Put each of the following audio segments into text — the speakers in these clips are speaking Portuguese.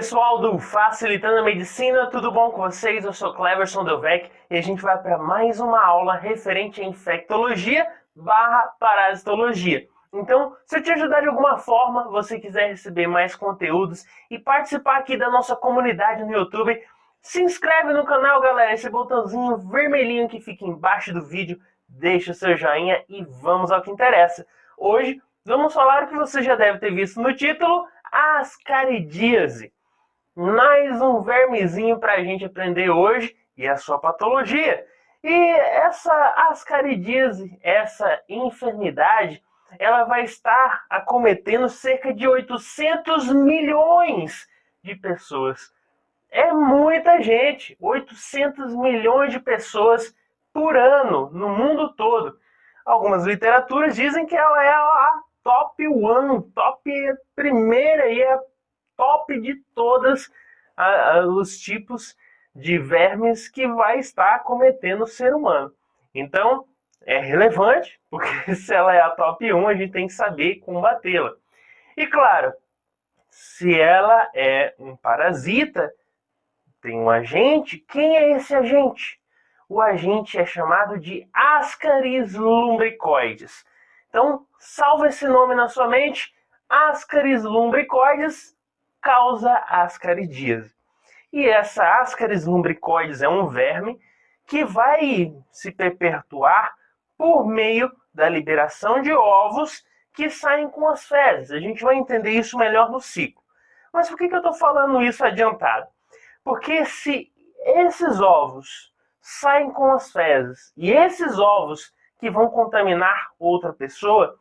pessoal do Facilitando a Medicina, tudo bom com vocês? Eu sou Cleverson Delvec e a gente vai para mais uma aula referente a infectologia / parasitologia. Então, se eu te ajudar de alguma forma, você quiser receber mais conteúdos e participar aqui da nossa comunidade no YouTube, se inscreve no canal, galera, esse botãozinho vermelhinho que fica embaixo do vídeo, deixa o seu joinha e vamos ao que interessa. Hoje, vamos falar o que você já deve ter visto no título, ascaridíase. Mais um vermezinho para a gente aprender hoje e a sua patologia. E essa ascaridíase, essa enfermidade, ela vai estar acometendo cerca de 800 milhões de pessoas. É muita gente, 800 milhões de pessoas por ano no mundo todo. Algumas literaturas dizem que ela é a top one, top primeira e a top de todas os tipos de vermes que vai estar acometendo o ser humano. Então, é relevante, porque se ela é a top 1, a gente tem que saber combatê-la. E claro, se ela é um parasita, tem um agente. Quem é esse agente? O agente é chamado de Ascaris lumbricoides. Então, salva esse nome na sua mente. Ascaris lumbricoides causa ascaridíase. E essa Ascaris lumbricoides é um verme que vai se perpetuar por meio da liberação de ovos que saem com as fezes. A gente vai entender isso melhor no ciclo. Mas por que eu estou falando isso adiantado? Porque se esses ovos saem com as fezes e esses ovos que vão contaminar outra pessoa,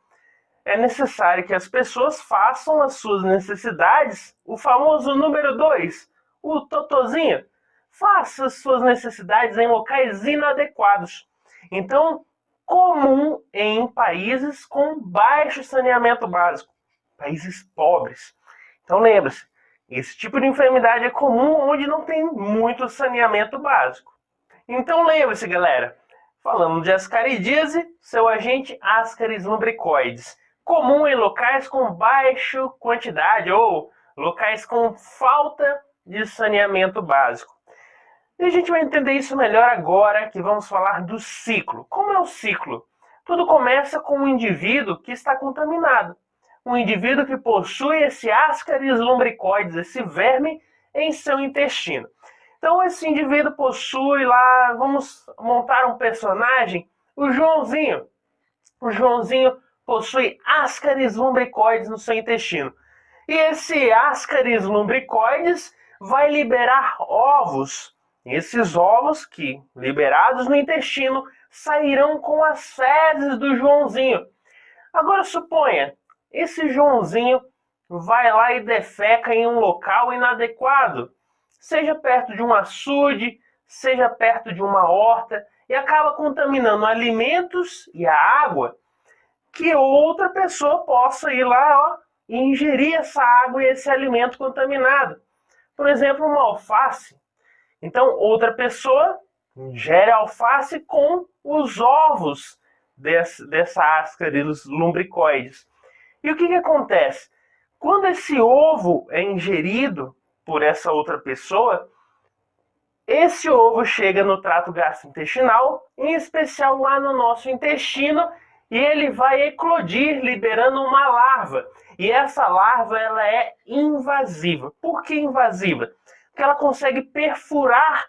é necessário que as pessoas façam as suas necessidades, o famoso número 2, o totozinho, faça as suas necessidades em locais inadequados. Então, comum em países com baixo saneamento básico, países pobres. Então, lembre-se, esse tipo de enfermidade é comum onde não tem muito saneamento básico. Então, lembre-se, galera, falando de ascaridíase, seu agente Ascaris lumbricoides, comum em locais com baixa quantidade ou locais com falta de saneamento básico. E a gente vai entender isso melhor agora que vamos falar do ciclo. Como é o ciclo? Tudo começa com um indivíduo que está contaminado. Um indivíduo que possui esse Ascaris lumbricoides, esse verme, em seu intestino. Então esse indivíduo possui lá, vamos montar um personagem, o Joãozinho. O Joãozinho possui Ascaris lumbricoides no seu intestino. E esse Ascaris lumbricoides vai liberar ovos. Esses ovos que, liberados no intestino, sairão com as fezes do Joãozinho. Agora suponha, esse Joãozinho vai lá e defeca em um local inadequado, seja perto de um açude, seja perto de uma horta, e acaba contaminando alimentos e a água, que outra pessoa possa ir lá e ingerir essa água e esse alimento contaminado. Por exemplo, uma alface. Então, outra pessoa ingere a alface com os ovos dessa Ascaris lumbricoides. E o que acontece? Quando esse ovo é ingerido por essa outra pessoa, esse ovo chega no trato gastrointestinal, em especial lá no nosso intestino, e ele vai eclodir, liberando uma larva. E essa larva ela é invasiva. Por que invasiva? Porque ela consegue perfurar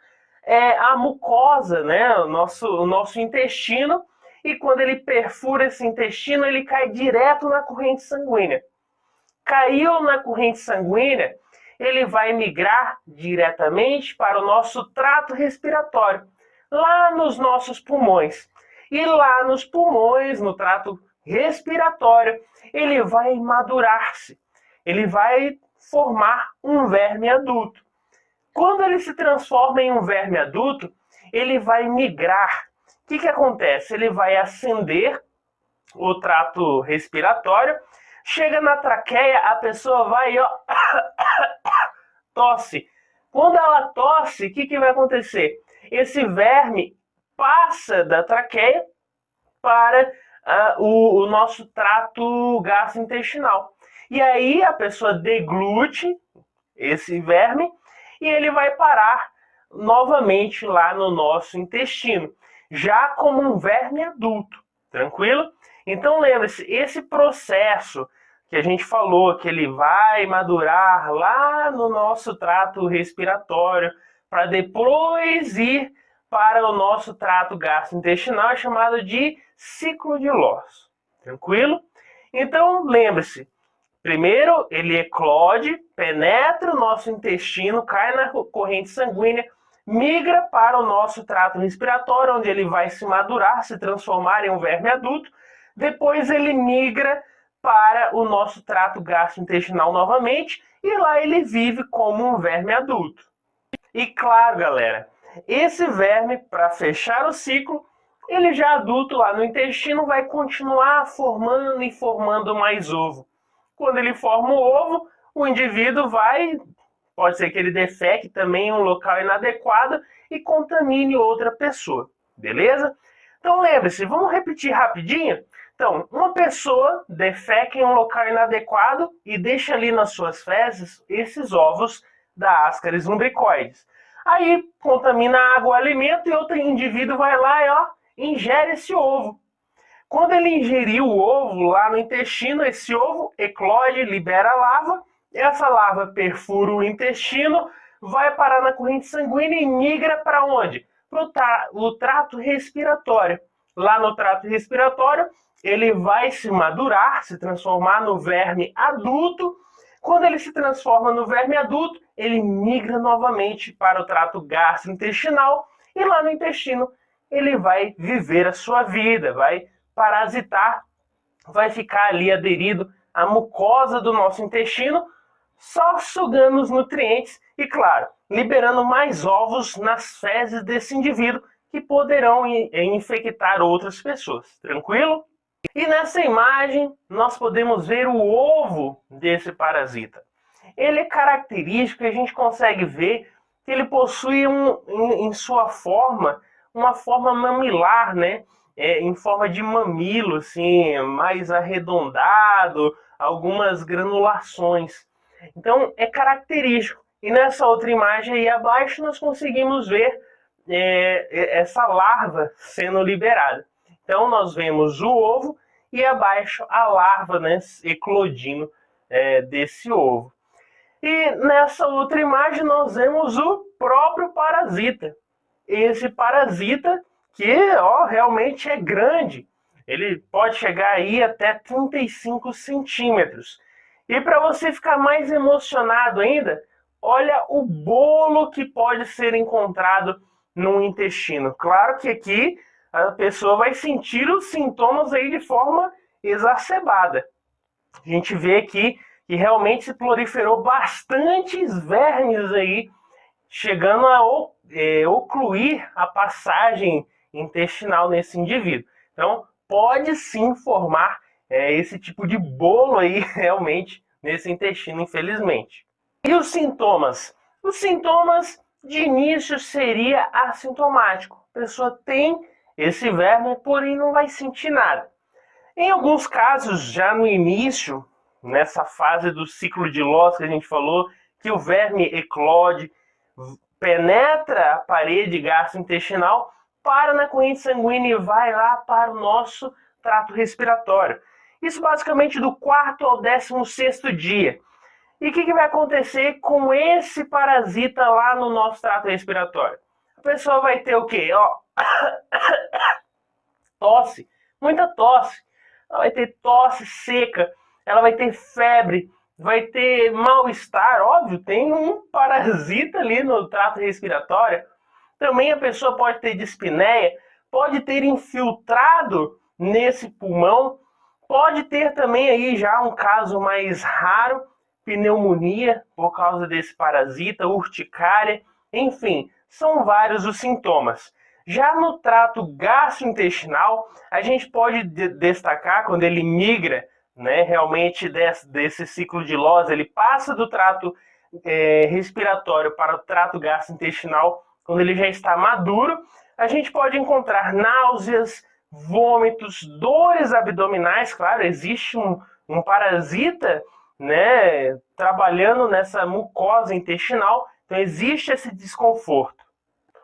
a mucosa, né? o nosso intestino, e quando ele perfura esse intestino, ele cai direto na corrente sanguínea. Caiu na corrente sanguínea, ele vai migrar diretamente para o nosso trato respiratório, lá nos nossos pulmões. E lá nos pulmões, no trato respiratório, ele vai madurar-se. Ele vai formar um verme adulto. Quando ele se transforma em um verme adulto, ele vai migrar. O que acontece? Ele vai ascender o trato respiratório, chega na traqueia, a pessoa vai tosse. Quando ela tosse, o que vai acontecer? Esse verme passa da traqueia para o nosso trato gastrointestinal. E aí a pessoa deglute esse verme e ele vai parar novamente lá no nosso intestino, já como um verme adulto, tranquilo? Então lembre-se, esse processo que a gente falou, que ele vai madurar lá no nosso trato respiratório, para depois ir para o nosso trato gastrointestinal, é chamado de ciclo de Loss. Tranquilo? Então, lembre-se, primeiro ele eclode, penetra o nosso intestino, cai na corrente sanguínea, migra para o nosso trato respiratório, onde ele vai se madurar, se transformar em um verme adulto. Depois ele migra para o nosso trato gastrointestinal novamente, e lá ele vive como um verme adulto. E claro, galera, esse verme, para fechar o ciclo, ele já adulto lá no intestino vai continuar formando e formando mais ovo. Quando ele forma o ovo, o indivíduo pode ser que ele defeque também em um local inadequado e contamine outra pessoa, beleza? Então lembre-se, vamos repetir rapidinho? Então, uma pessoa defeca em um local inadequado e deixa ali nas suas fezes esses ovos da Ascaris lumbricoides. Aí contamina a água, o alimento, e outro indivíduo vai lá e ingere esse ovo. Quando ele ingeriu o ovo lá no intestino, esse ovo eclode, libera a larva, essa larva perfura o intestino, vai parar na corrente sanguínea e migra para onde? Para o trato respiratório. Lá no trato respiratório, ele vai se madurar, se transformar no verme adulto. Quando ele se transforma no verme adulto, ele migra novamente para o trato gastrointestinal e lá no intestino ele vai viver a sua vida, vai parasitar, vai ficar ali aderido à mucosa do nosso intestino, só sugando os nutrientes e, claro, liberando mais ovos nas fezes desse indivíduo que poderão infectar outras pessoas. Tranquilo? E nessa imagem nós podemos ver o ovo desse parasita. Ele é característico e a gente consegue ver que ele possui em sua forma, uma forma mamilar, né? Em forma de mamilo, assim, mais arredondado, algumas granulações. Então é característico. E nessa outra imagem aí abaixo nós conseguimos ver essa larva sendo liberada. Então nós vemos o ovo e abaixo a larva, né, eclodindo desse ovo. E nessa outra imagem nós vemos o próprio parasita. Esse parasita que realmente é grande. Ele pode chegar aí até 35 centímetros. E para você ficar mais emocionado ainda, olha o bolo que pode ser encontrado no intestino. Claro que aqui a pessoa vai sentir os sintomas aí de forma exacerbada. A gente vê aqui que realmente se proliferou bastantes vermes aí, chegando a ocluir a passagem intestinal nesse indivíduo. Então, pode sim formar esse tipo de bolo aí realmente nesse intestino, infelizmente. E os sintomas? Os sintomas de início seria assintomático. A pessoa tem esse verme, porém não vai sentir nada. Em alguns casos, já no início, nessa fase do ciclo de Loss que a gente falou, que o verme eclode, penetra a parede gastrointestinal, para na corrente sanguínea e vai lá para o nosso trato respiratório. Isso basicamente do 4º ao 16º dia. E o que vai acontecer com esse parasita lá no nosso trato respiratório? A pessoa vai ter o quê? Tosse, muita tosse. Ela vai ter tosse seca, ela vai ter febre, vai ter mal-estar, óbvio, tem um parasita ali no trato respiratório. Também a pessoa pode ter dispneia, pode ter infiltrado nesse pulmão, pode ter também aí já um caso mais raro, pneumonia por causa desse parasita, urticária, enfim, são vários os sintomas. Já no trato gastrointestinal, a gente pode destacar quando ele migra, né, realmente desse ciclo de Loss, ele passa do trato respiratório para o trato gastrointestinal, quando ele já está maduro, a gente pode encontrar náuseas, vômitos, dores abdominais. Claro, existe um parasita né, trabalhando nessa mucosa intestinal, então existe esse desconforto.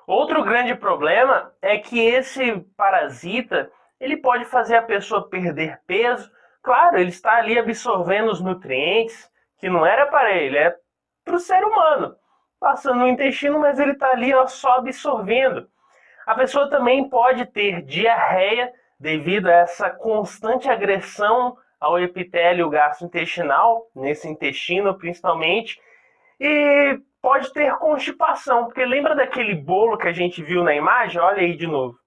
Outro grande problema é que esse parasita, ele pode fazer a pessoa perder peso. Claro, ele está ali absorvendo os nutrientes, que não era para ele, é para o ser humano, passando no intestino, mas ele está ali só absorvendo. A pessoa também pode ter diarreia devido a essa constante agressão ao epitélio gastrointestinal, nesse intestino principalmente, e pode ter constipação, porque lembra daquele bolo que a gente viu na imagem? Olha aí de novo.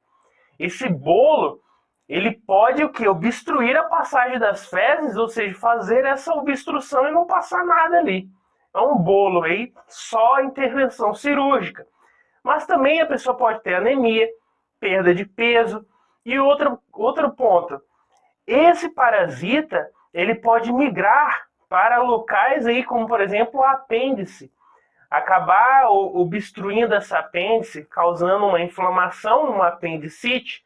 Esse bolo, ele pode o quê? Obstruir a passagem das fezes, ou seja, fazer essa obstrução e não passar nada ali. É um bolo aí, só intervenção cirúrgica. Mas também a pessoa pode ter anemia, perda de peso. E outro ponto, esse parasita, ele pode migrar para locais aí como, por exemplo, o apêndice. Acabar obstruindo essa apêndice, causando uma inflamação, uma apendicite.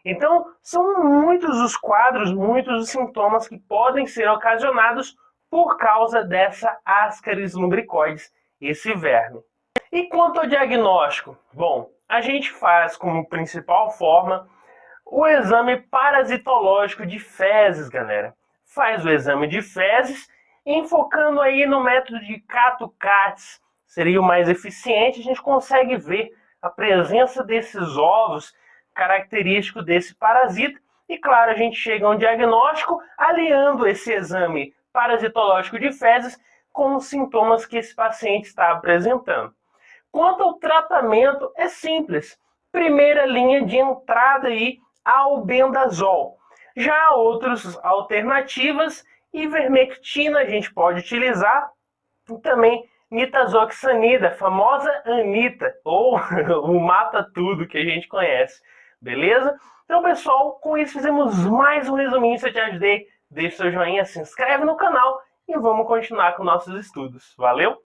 Então, são muitos os quadros, muitos os sintomas que podem ser ocasionados por causa dessa Ascaris lumbricoides, esse verme. E quanto ao diagnóstico? Bom, a gente faz como principal forma o exame parasitológico de fezes, galera. Faz o exame de fezes, enfocando aí no método de Cato-Cates, seria o mais eficiente. A gente consegue ver a presença desses ovos característicos desse parasita. E claro, a gente chega a um diagnóstico aliando esse exame parasitológico de fezes com os sintomas que esse paciente está apresentando. Quanto ao tratamento, é simples. Primeira linha de entrada aí, albendazol. Já há outras alternativas, ivermectina a gente pode utilizar, e também nitazoxanida, a famosa Anita, ou o mata-tudo que a gente conhece, beleza? Então, pessoal, com isso fizemos mais um resuminho. Se eu te ajudei, deixa seu joinha, se inscreve no canal e vamos continuar com nossos estudos. Valeu?